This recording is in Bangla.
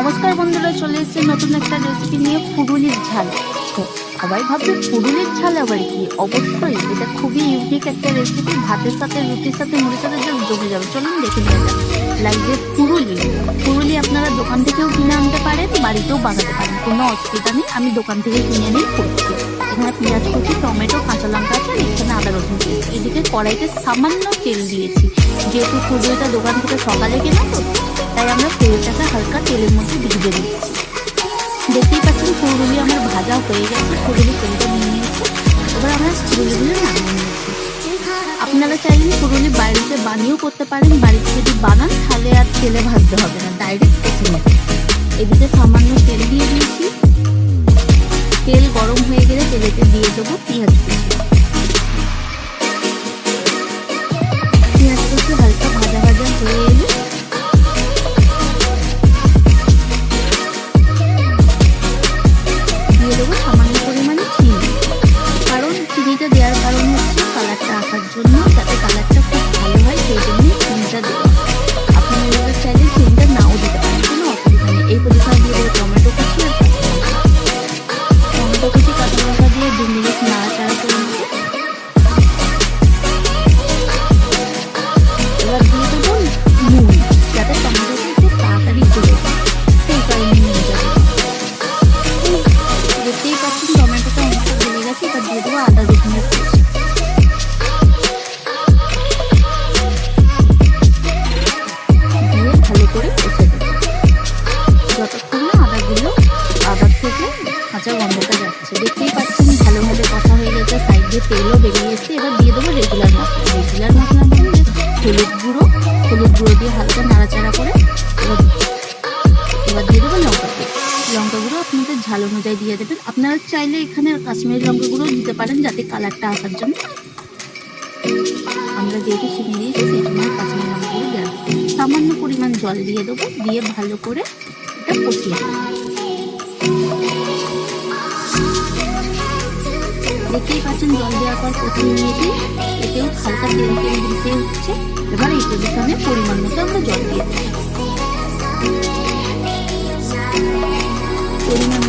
নমস্কার বন্ধুরা, চলে এসেছে নতুন একটা রেসিপি নিয়ে, ফুরুলির ঝাল। তো সবাই ভাববে ফুরুলির ঝাল আবার কি? অবশ্যই এটা খুবই ইউনিক একটা রেসিপি, ভাতের সাথে, রুটির সাথে, মুড়ির সাথে জাস্ট জমে যাবে। চলুন দেখে নিয়ে যাক। লাগবে ফুরুলি আপনারা দোকান থেকেও কিনে আনতে পারেন, বাড়িতেও বানাতে পারেন, কোনো অসুবিধা নেই। আমি দোকান থেকে কিনে নিয়ে করছি। এখানে পেঁয়াজ কুচি, টমেটো, কাঁচা লঙ্কা আছে, এখানে আদা রসুন দিয়েছি। এদিকে কড়াইতে সামান্য তেল দিয়েছি, যেহেতু ফুরুলিটা দোকান থেকে সকালে কেনা তো, তাই আমরা তেলটাকে হালকা তেলের মধ্যে ভিজে দিচ্ছি। দেখতেই পাচ্ছেন ফুলগুলি আমার ভাজা হয়ে গেছে, ফুলগুলি তেলটা নিয়ে নিয়েছি। এবার আমরা ফুলগুলি নামিয়ে নিয়েছি। আপনারা চাইলে ফুলগুলি বাড়িতে বানিয়েও করতে পারেন, বাড়িতে যদি বানান তাহলে আর তেলে ভাজতে হবে না, ডাইরেক্ট কেটে নেবেন। এদিকে সামান্য তেল দিয়ে দিয়েছি। তেল গরম হয়ে গেলে তেলেতে দিয়ে দেবো পেঁয়াজ কুচি। পেঁয়াজ কুচি হালকা ভাজা ভাজা হয়ে এলে দিয়ে দেবো সামান্য পরিমাণে চিনি। কারণ চিনিটা দেওয়ার কারণ হচ্ছে কালারটা আসার জন্য, যাতে কালারটা খুব ভালো হয়, সেই জন্যই চিনিটা দেওয়া। আপনারা এবার চাইলে চিনিটা নাও দিতে পারেন, কোনো অসুবিধা নেই। এই পজিশনে দিয়ে দেবো টমেটো কুচি আর টমেটো কুচি, কাঁচা লঙ্কা দিয়ে 2 মিনিট নাড়াচাড়া করে নেবো। এবার দিয়ে দেবো নুন, যাতে টমেটোটা একটু তাড়াতাড়ি গলে যায়, সেই কারণে নুন যাবে। দেখতেই পাচ্ছেন টমেটোটা অনেকটা গলে গেছে। এবার দিয়ে দেবো আদা রসুনের পেস্ট। দিয়ে ভালো করে কষে দেবো, যতক্ষণ না আদার থেকে কাঁচা গন্ধটা যাচ্ছে। দেখতেই পাচ্ছেন ভালোভাবে কষা হয়ে গেছে, সাইড দিয়ে তেলও বেরিয়ে এসছে। এবার দিয়ে দেবো রেগুলার মশলা। হলুদ গুঁড়ো দিয়ে হালকা নাড়াচাড়া করে এবার দিয়ে দেবো লঙ্কা গুঁড়ো। আপনাদের ঝাল অনুযায়ী দিয়ে দেবেন। আপনারা চাইলে এখানে কাশ্মীরি লঙ্কা গুঁড়ো দিতে পারেন, যাতে কালারটা আসার জন্য। আমরা যেহেতু চিনি দিয়েছি, সেই জন্য কাশ্মীরি লঙ্কা গুঁড়ো দেওয়া। সামান্য পরিমাণ জল দিয়ে দেবো, দিয়ে ভালো করে এটা কষিয়ে দেবো। দেখতেই পাচ্ছেন জল দেওয়ার পর কষিয়ে নিয়েছি। এতেও হালকা তেল দিতে হচ্ছে। এবার এই পজিশনে পরিমাণ মতো আমরা জল দিয়ে দেবো। পরিমাণ